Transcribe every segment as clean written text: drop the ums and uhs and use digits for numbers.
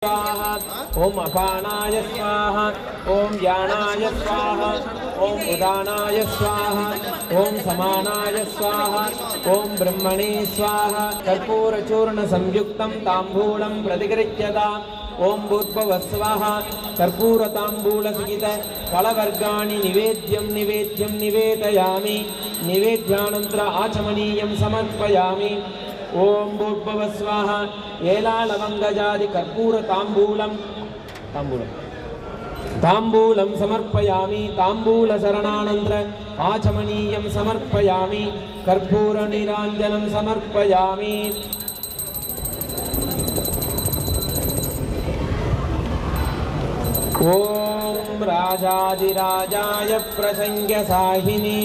ओम अपानाय स्वाहा ओम ज्ञानाय स्वाहा ओम उदानाय स्वाहा ओम समानाय स्वाहा ओम ब्रह्मणे स्वाहा कर्पूरचूर्ण संयुक्तं तांबूलं प्रतिगृह्यता ओम भूर्भुवः स्वाहा कर्पूरतांबूलसहित फलवर्गाणि निवेद्यं निवेदयामि निवेद्यानन्तर आचमनीयं समर्पयामि ओम भूर्भुवः स्वाहा एलालवंगजादि कर्पूर तांबूलं समर्पयामि तांबूल शरणानंतर आचमनीयं समर्पयामि कर्पूर निरांजनं समर्पयामि ओम राजाधिराजाय प्रसंज्ञसाहिने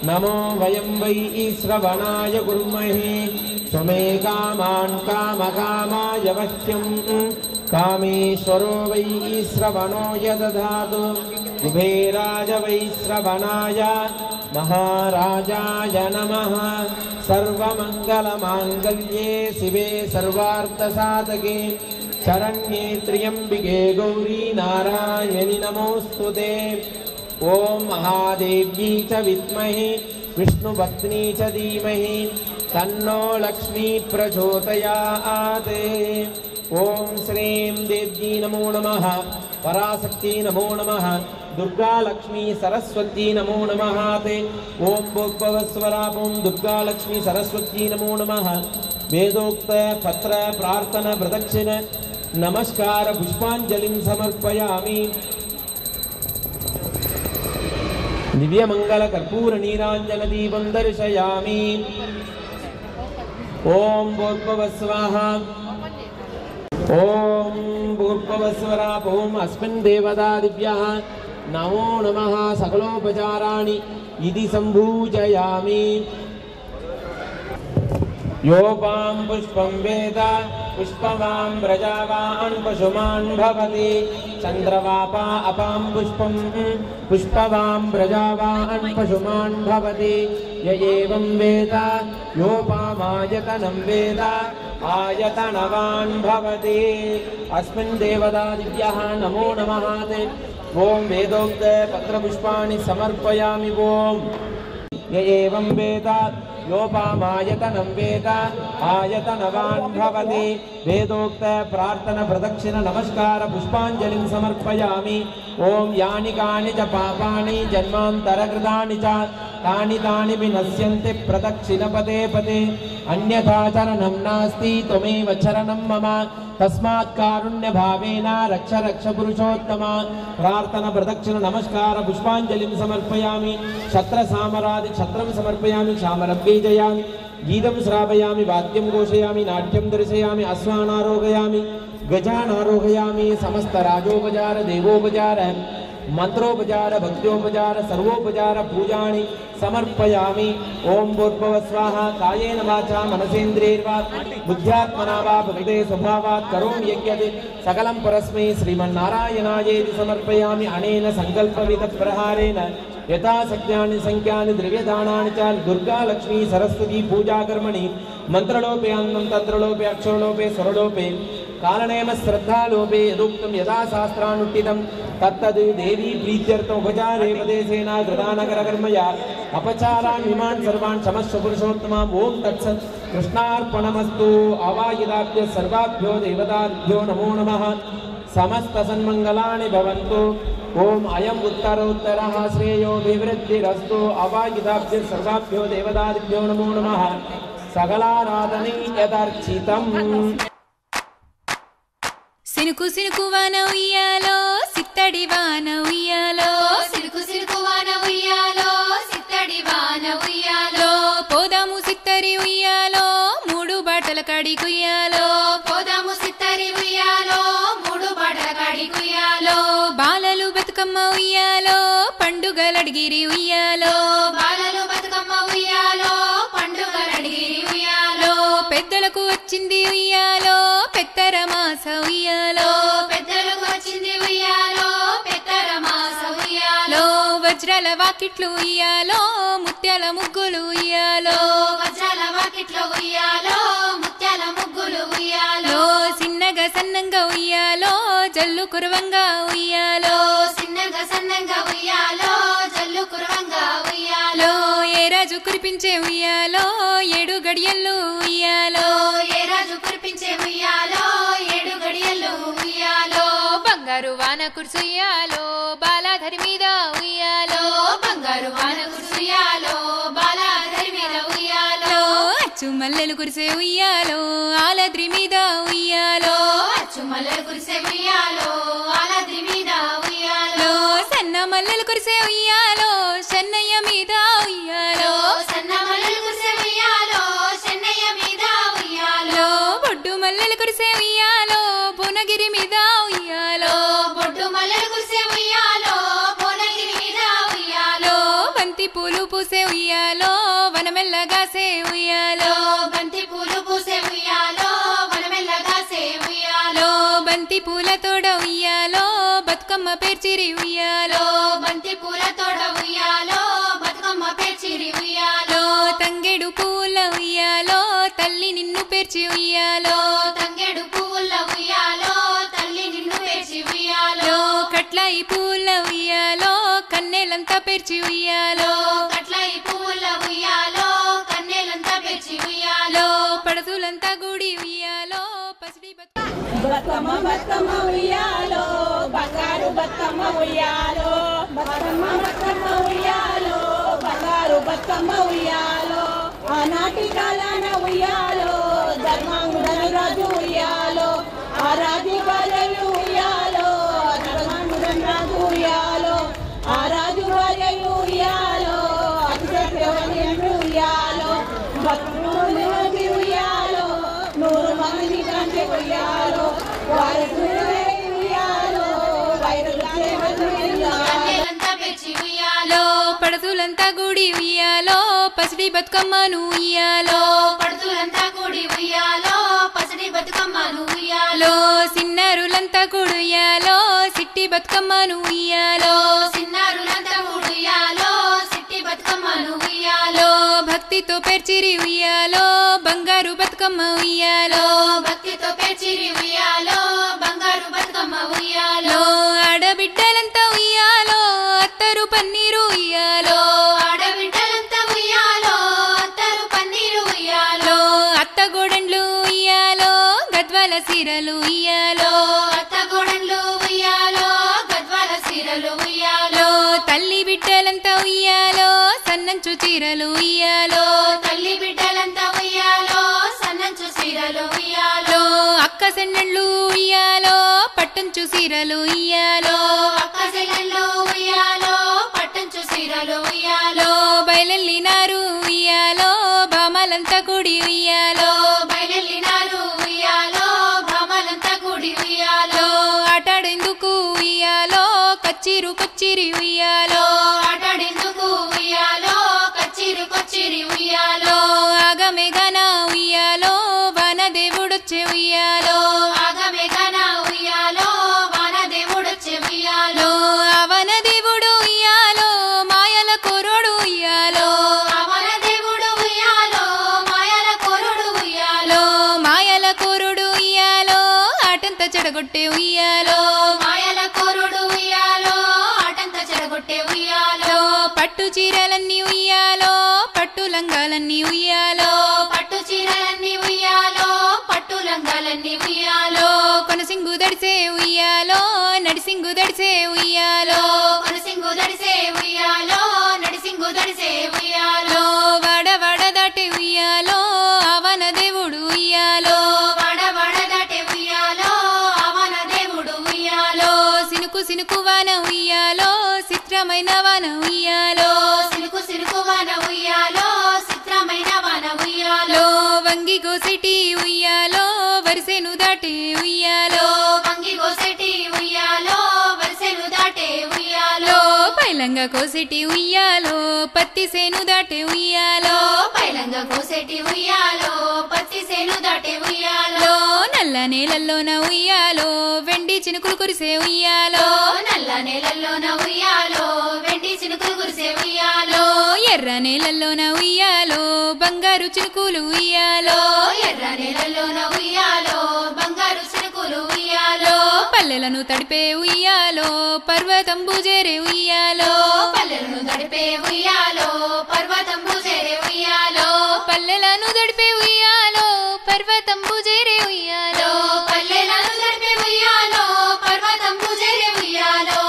नमो वयं वै श्रवणाय कुर्महे स्वमे कामान् कामकामाय वह्यं कामेश्वरो वै श्रवणो यदधातु कुबेराय वै श्रवणाय महाराजाय नमः सर्वमङ्गलमाङ्गल्ये शिवे सर्वार्थसाधके शरण्ये त्र्यम्बिके गौरी नारायणि नमोस्तुते ओम महादेव्यै च विद्महे विष्णुपत्नी च धीमहि तन्नो लक्ष्मी प्रचोदयात् ओम श्रीं देव्यै नमो नमः पराशक्ति नमो नमः दुर्गा लक्ष्मी सरस्वती नमो नमः ओम भूर्भुवस्वरा ओम दुर्गा लक्ष्मी सरस्वती नमो नमः वेदोक्त पत्र प्रार्थना प्रदक्षिण नमस्कार पुष्पांजलिं समर्पयामि दिव्यमंगल कर्पूर नीरांजन दीपं दर्शयामि ओम भूर्भुवः स्वाहा ओम भूर्भुवः स्वरा ओम अस्मिन् देवतादिभ्यः नमो नमः सकलोपचाराणि इति सम्पूजयामि योपां पुष्पं वेद पुष्पवां प्रजावान् पशुमान् भवति चन्द्रवापा अपां पुष्पं पुष्पवां प्रजावान् पशुमान् भवति य एवं वेद योपामायतनं वेद आयतनवान् भवति अस्मिन् देवतादिभ्यः नमो नमः ओम वेदोक्त पत्रपुष्पाणि समर्पयामि ओम य एवं वेद योपामायतनं वेद आयतनवान् भवति वेदोक्त प्रार्थना प्रदक्षिण नमस्कार पुष्पांजलिं समर्पयामि ओम यानि कानि च पापानि जन्मान्तरकृतानि च तानि तानि विनश्यन्ति प्रदक्षिण पदे पदे अन्यथा चरणं नास्ति त्वमेव चरणं मम तस्मात् कारुण्य भावेन रक्ष रक्ष पुरुषोत्तम प्रार्थना प्रदक्षिण नमस्कार पुष्पांजलिं समर्पयामि छत्र सामरादि छत्रं समर्पयामि क्षामरं बीजयामि गीतं श्रावयामि वाद्यं घोषयामि नाट्यं दर्शयामि अश्वानारोहयामि गजानारोहयामि समस्त राजोपचार देवोपचार मंत्रोपचार भक्त्योपचार सर्वोपचार पूजानि समर्पयामि ओम भूर्भुवः स्वाहा कायेन वाचा मनसेन्द्रियैर्वा बुद्ध्यात्मना वा प्रकृते स्वभावात् करोमि यज्ञत् सकलं परस्मै श्रीमन्नारायणायेति समर्पयामि अनेन संकल्पविद प्रहारेण यथा शक्यानि संख्यानि द्रव्यदानानि च दुर्गा लक्ष्मी सरस्वती पूजा कर्मणि मंत्रलोपे अन्नं तन्त्रलोपे अक्षरलोपे स्वरलोपे कारणेन श्रद्धालोपे यदुक्तं यदा शास्त्रानुष्ठितं तत्तद् देवी प्रीत्यर्थम् उपचारे उपदेशेन कृतानकरकर्मया अपचारान् इमान् सर्वान् क्षमस्व पुरुषोत्तमा ओम तत्सत् कृष्णार्पणमस्तु अवायिदाभ्य सर्वाभ्यो देवताभ्यो नमो नमः समस्त सन्मंगलानि भवन्तु ओम अयम् उत्तरोत्तरः श्रेयो विवृद्धिरस्तु अवायिदाभ्य सर्वाभ्यो देवताभ्यो नमो नमः सकलाराधने यदर्चितम् सिनुकु सिनुकु वान उయ్యాలో సిత్తడి వాన ఉయ్యాలో సినుకు సినుకు వాన ఉయ్యాలో సిత్తడి వాన ఉయ్యాలో పోదాము సిత్తరి ఉయ్యాలో మూడు బాటల కడి కుయ్యాలో పోదాము సిత్తరి ఉయ్యాలో మూడు బాటల కడి కుయ్యాలో బాలలు బతుకమ్మ ఉయ్యాలో పండుగలడిగిరి ఉయ్యాలో బాలలు బతుకమ్మ ఉయ్యాలో పండుగలడిగిరి ఉయ్యాలో పెద్దలకు వచ్చింది ఉయ్యాలో పెత్తర మాస ఉయ్యాలో పెద్దలకు వచ్చింది ఉయ్యాలో పెత్తర మాస ఉయ్యాలో వజ్రాల వాకిట్లు ఉయ్యాలో ముత్యాల ముగ్గులు ఉయ్యాలో వజ్రాల వాకిట్లు ఉయ్యాలో ముత్యాల ముగ్గులు ఉయ్యాలో సిన్నగ సన్న సన్నంగా ఉయ్యాలో జల్లు కురవంగా ఉయ్యాలో సిన్నగా సన్నంగా ఉయ్యాలో జల్లు కురవంగా ఉయ్యాలో ఏ రాజు కురిపించే ఉయ్యాలో 7 గడియల్లో ఉయ్యాలో ఏ రాజు కురిపించే ఉయ్యాలో 7 గడియల్లో ఉయ్యాలో బంగారు వాన కుర్సుయ్యాలో బాలాధరి మీద ఉయ్యాలో బంగారు వాన కుర్సుయ్యాలో బాలాధరి మీద ఉయ్యాలో అచ్చు మల్లెలు కురిసే ఉయ్యాలో ఆలద్రి మీద ఉయ్యాలో అచ్చు మల్లెలు కురిసే ఉయ్యాలో ఆలద్రి మీద ఉయ్యాలో సన్న మల్లెలు కురిసే ఉయ్యాలో చెన్నయ్య మీద ఉయ్యాలో సన్న మల్లెలు కురిసే ఉయ్యాలో చెన్నయ్య మీద ఉయ్యాలో బొడ్డు మల్లెలు కురిసే ఉయ్యాలో భువనగిరి మీద ఉయ్యాలో బొడ్డు మల్లెలు కురిసే ఉయ్యాలో భువనగిరి మీద ఉయ్యాలో బంతి పూలు పూసే ఉయ్యాలో వనమెల్లగాసే ఉయ్యాలో బంతి పూలు పూసే ఉయ్యాలో వనమెల్లగాసే ఉయ్యాలో బంతి పూల తోడ ఉయ్యాలో బతుకమ్మ పేర్చిరి ఉయ్యాలో బంతి పూల తోడ ఉయ్యాలో బతుకమ్మ పేర్చిరి ఉయ్యాలో తంగెడు పూల ఉయ్యాలో తల్లి నిన్ను పేర్చి ఉయ్యాలో తంగెడు పువ్వుల ఉయ్యాలో తల్లి నిన్ను పేర్చి ఉయ్యాలో కట్లాయి పూల ఉయ్యాలో కన్నెలంతా పేర్చి ఉయ్యాలో కట్లాయి పువ్వుల ఉయ్యాలో కన్నెలంతా పేర్చి ఉయ్యాలో పడతులంతా గుడి ఉయ్యాలో పసిడి బతుకమ్మ బతుకమ్మ ఉయ్యాలో బంగారు బతుకమ్మ ఉయ్యాలో బతుకమ్మ బతుకమ్మ ఉయ్యాలో బంగారు బతుకమ్మ ఉయ్యాలో ఆనాటి కాలాన ఉయ్యాలో ధర్మాంగుడని రాజు ఉయ్యాలో ఆ రాజు భార్యలు ఉయ్యాలో ధర్మాంగుడని రాజు ఉయ్యాలో ఆ రాజు భార్యలు ఉయ్యాలో అతిశక్తి ఉయ్యాలో భక్తులు ఉయ్యాలో 100 మంది కంటే ఉయ్యాలో కన్నెలంతా పేర్చి ఉయ్యాలో పడతులంతా గుడి ఉయ్యాలో పసిడి బతుకమ్మను ఉయ్యాలో పడుతులంతా కూడి ఉయ్యాలో పసిడి బతుకమ్మను ఉయ్యాలో సిన్నారులంతా కూడు ఉయ్యాలో సిట్టి బతుకమ్మను ఉయ్యాలో సిన్నారులంతా కూడి ఉయ్యాలో సిట్టి బతుకమ్మను ఉయ్యాలో భక్తితో పేర్చిరి ఉయ్యాలో బంగారు బతుకమ్మ ఉయ్యాలో భక్తితో పేర్చిరి ఉయ్యాలో బంగారు బతుకమ్మ ఉయ్యాలో ఆడబిడ్డలంతా ఉయ్యాలో అత్తరు పన్నీరు ఉయ్యాలో ఆడబిడ్డలంతా ఉయ్యాలో అత్తరు పన్నీరు ఉయ్యాలో అత్తగోడెండ్లు ఉయ్యాలో గద్వాల సీరలు ఉయ్యాలో అత్తగోడన్లు ఉయ్యాలో గద్వాల సీరలు ఉయ్యాలో తల్లి బిడ్డలంతా ఉయ్యాలో సన్నంచు చీరలు ఉయ్యాలో తల్లి బిడ్డలంతా ఉయ్యాలో సన్నంచు సీరలు ఉయ్యాలో అక్క సెన్నెళ్ళు ఉయ్యాలో పట్టంచు సీరలు ఉయ్యాలో అక్క చెల్లెళ్ళు ఉయ్యాలో పట్టంచు సీరలు ఉయ్యాలో బయలెల్లినారు ఉయ్యాలో బామలంతా కూడి ఉయ్యాలో బయలెల్లినారు ఉయ్యాలో భామలంతా కూడి ఉయ్యాలో ఆటాడేందుకు ఉయ్యాలో కచ్చిరు కొచ్చిరి ఉయ్యాలో ఆటాడేందుకు ఉయ్యాలో కచ్చిరి కొచ్చిరి ఉయ్యాలో ఆగమేఘన ఉయ్యాలో వానదేవుడొచ్చే ఉయ్యాలో ఆగమేఘన ఉయ్యాలో వానదేవుడొచ్చే ఉయ్యాలో అవనదేవుడు ఉయ్యాలో మాయల కోరోడు ఉయ్యాలో వానదేవుడు ఉయ్యాలో మాయల కోరుడు ఉయ్యాలో మాయల కోరుడు ఉయ్యాలో ఆటంతా చెడగొట్టే ఉయ్యాలో మాయల కోరుడు ఉయ్యాలో ఆటంతా చెడగొట్టే ఉయ్యాలో పట్టు చీరలన్నీ ఉయ్యాలో పట్టు లంగాలన్నీ ఉయ్యాలో పట్టు చీరలన్నీ ఉయ్యాలో పట్టు లంగాలన్నీ ఉయ్యాలో కొనసింగు దడిసే ఉయ్యాలో నడిసింగు దడిసే ఉయ్యాలో కొనసింగు దడిసే ఉయ్యాలో నడిసింగు దడిసే ఉయ్యాలో వాడ వాడ దాటే ఉయ్యాలో అవన దేవుడు ఉయ్యాలో వాడ వాడ దాటే ఉయ్యాలో అవన దేవుడు ఉయ్యాలో సినుకు సినుకు వాన ఉయ్యాలో చిత్రమైన వాన ఉయ్యాలో సినుకు సినుకు వాన ఉయ్యాలో చిత్రమైన వాన ఉయ్యాలో వంగి గోసెటి ఉయ్యాలో వరిసెను దాటే ఉయ్యాలో వంగి గోసెటి ఉయ్యాలో వరిసెను దాటే ఉయ్యాలో పైలంగ కోసెటి ఉయ్యాలో పత్తి సేను దాటే ఉయ్యాలో పైలంగ కోసెటి ఉయ్యాలో పత్తి సేను దాటే ఉయ్యాలో నల్ల నేలల్లోన ఉయ్యాలో వెండి చినుకులు కురిసే ఉయ్యాలో నల్ల నేలల్లోన ఉయ్యాలో వెండి చినుకులు కురిసే ఉయ్యాలో ఎర్ర నేలల్లోన ఉయ్యాలో బంగారు చినుకులు ఉయ్యాలో ఎర్ర నేలల్లోన ఉయ్యాలో బంగారు చినుకులు ఉయ్యాలో పల్లెలను తడిపే ఉయ్యాలో పర్వతంబు చేరే ఉయ్యాలో పల్లెలను తడిపే ఉయ్యాలో పర్వతంబు చేరే ఉయ్యాలో పల్లెలను తడిపే ఉయ్యాలో పర్వతంబు చేరే ఉయ్యాలో పల్లెలను తడిపే ఉయ్యాలో పర్వతంబు చేరే ఉయ్యాలో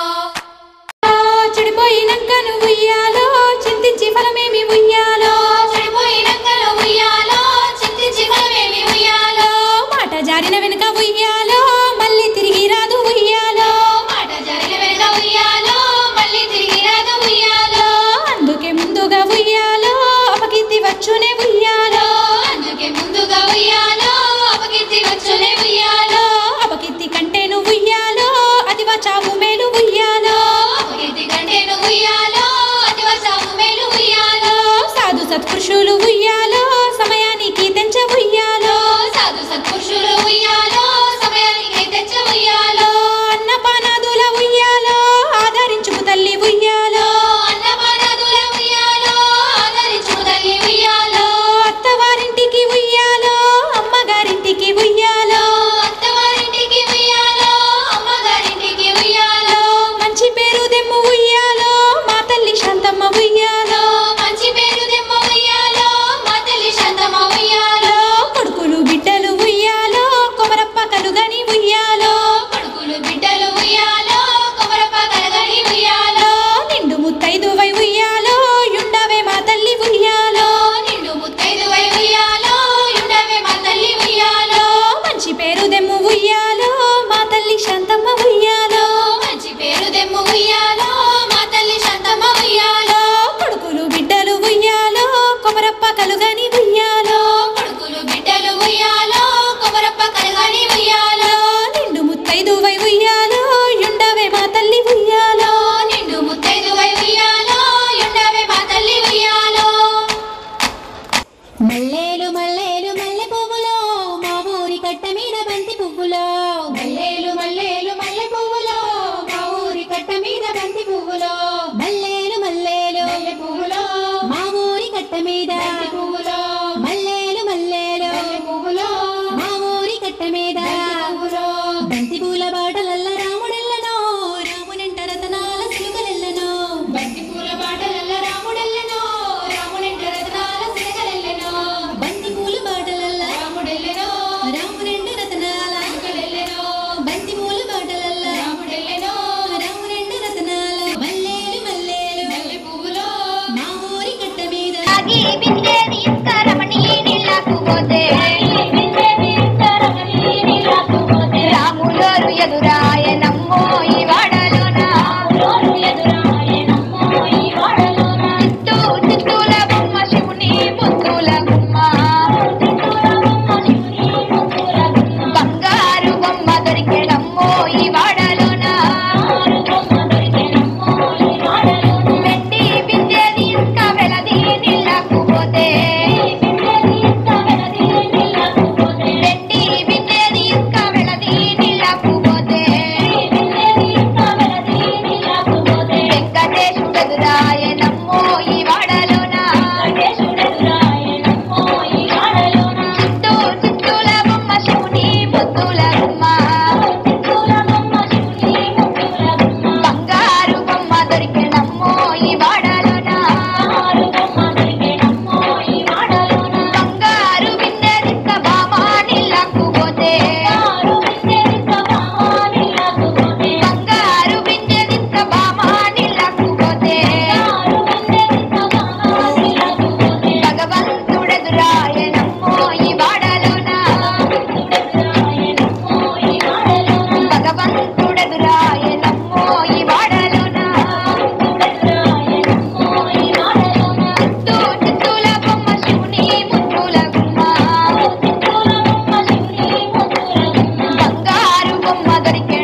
చెడిపోయినంకను ఉయ్యాలో చింతించి ఫలమేమి ఉయ్యాలో చెడిపోయినంకను ఉయ్యాలో చింతించి ఫలమేమి ఉయ్యాలో మాట జారిన వెనుక ఉయ్యాలో మళ్ళీ తిరిగి రాదు ఉయ్యాలో మాట జరిగిన వెనుక ఉయ్యాలో మళ్ళీ తిరిగి రాదు ఉయ్యాలో అందుకే ముందుగా ఉయ్యాలో అపకీర్తి వచ్చునే ఉయ్యాలో అందుకే ముందుగా ఉయ్యాలో అపకీర్తి వచ్చునే ఉయ్యాలో అపకీర్తి కంటేను ఉయ్యాలో అది చావు మేలు ఉయ్యాలో అపకీర్తి కంటేను ఉయ్యాలో అది వచ్చావు మేలు ఉయ్యాలో సాధు సత్పురుషులు ఉయ్యాలో సమయానికి తెంచ ఉయ్యాలో సాధు సత్పురుషులు ఉయ్యాలో సమయానికి తెచ్చ ఉయ్యాలో అన్నపానాదుల ఉయ్యాలో ఆదరించుకు తల్లి ఉయ్యాలో అన్నపానాదుల ఉయ్యాలో ఆదరించు తల్లి ఉయ్యాలో అత్తవారింటికి ఉయ్యాలో అమ్మగారింటికి ఉయ్యాలో అత్తవారింటికి ఉయ్యాలో అమ్మగారింటికి ఉయ్యాలో మంచి పేరు దెమ్ము ఉయ్యాలో మా తల్లి శాంతమ్మ ఉయ్యాలో మంచి పేరు దెమ్మ ఉయ్యాలో మా తల్లి శాంతమ్మ ఉయ్యాలో కొడుకులు బిడ్డలు ఉయ్యాలో కొమరప్ప కలుగని ఉయ్యాలో కొడుకులు బిడ్డలు ఉయ్యాలో కొమరప్ప కలగని ఉయ్యాలో నిండు ముత్తైదువై ఉయ్యాలో యుండవే మా తల్లి ఉయ్యాలో నిండు ముత్తైదువై ఉయ్యాలో యుండవే మా తల్లి ఉయ్యాలో మంచి పేరు దెమ్ము ఉయ్యాలో మా తల్లి శాంతమ్మ ఉయ్యాలో మంచి పేరు దెమ్ము ఉయ్యాలో మా తల్లి శాంతమ్మ ఉయ్యాలో కొడుకులు బిడ్డలు ఉయ్యాలో కొమరప్ప కలుగని ఉయ్యాలో కొడుకులు బిడ్డలు ఉయ్యాలో కొమరప్ప కలగని ఉయ్యాలో నిండు ముత్తైదువై ఉయ్యాలో యుండవే మా తల్లి ఉయ్యాలో నిండు ముత్తైదువై ఉయ్యాలో యుండవే మా తల్లి ఉయ్యాలో మల్లేలు మల్లేలు మల్లె పువ్వులో మా ఊరి కట్ట మీద బంతి పువ్వులో మల్లేలు మల్లేలు మల్లె పువ్వులో మా ఊరి కట్ట మీద బంతి పువ్వులో మల్లేలు మల్లేలు మల్లె పువ్వులో మా ఊరి కట్ట మీద బంతి పువ్వులో మల్లేలు మల్లేలు మల్లె పువ్వులో మా ఊరి కట్ట మీద పువ్వులో బంతి పూల బాటలల్ల రాముడెల్లనో రామునంట రతనాల సిలుకలెల్లనో బంతి పూల బాటలల్ల రాముడెల్లెనో రాముడెంట రత్నాల సిలకలెల్లెనో బంతి పూల బాటలల్ల రాముడెల్లెనో రామునంట రతనాల సిలకలెల్లెనో బంతి పూల బాటలల్ల రాముడెల్లెనో రామునంట రతనాల మల్లేలు మల్లేలు మల్లె పువ్వులో మా ఊరి కట్ట మీద ఆగి బిందె తీసుకరమణి నీళ్ళకు పోతే రాములోరు ఎదురాయనమ్మో ఈ వాడలోన చిత్తూ చిత్తూల బొమ్మ శివుని ముత్తుల గుమ్మ బంగారు బొమ్మ దొరికెనమ్మో ఈ వాడలోన వెండి బిందె తీసుక వెలది నీళ్ళకు పోతే వెండి బిందె తీసుక వెలది నీళ్ళకు పోతే వెంకటేశుడు ఎదురాయనమ్మో ఈ వాడలోన చిత్తూ చిత్తూల బొమ్మ శివుని ముత్తుల గుమ్మ బంగారు బొమ్మ దొరికెనమ్మో ఈ వాడలోన బంగారు బిందె తీసుక బామ నీళ్ళకు పోతే బంగారు బిందె తీసుక బామ నీళ్ళకు పోతే భగవంతుడెదురాయనమ్మో ఈ వాడలోన భగవంతుడెదురాయనమ్మో ఈ వాడలోన చిత్తూ చిత్తూల బొమ్మ శివుని ముత్తుల గుమ్మ బంగారు బొమ్మ దొరికే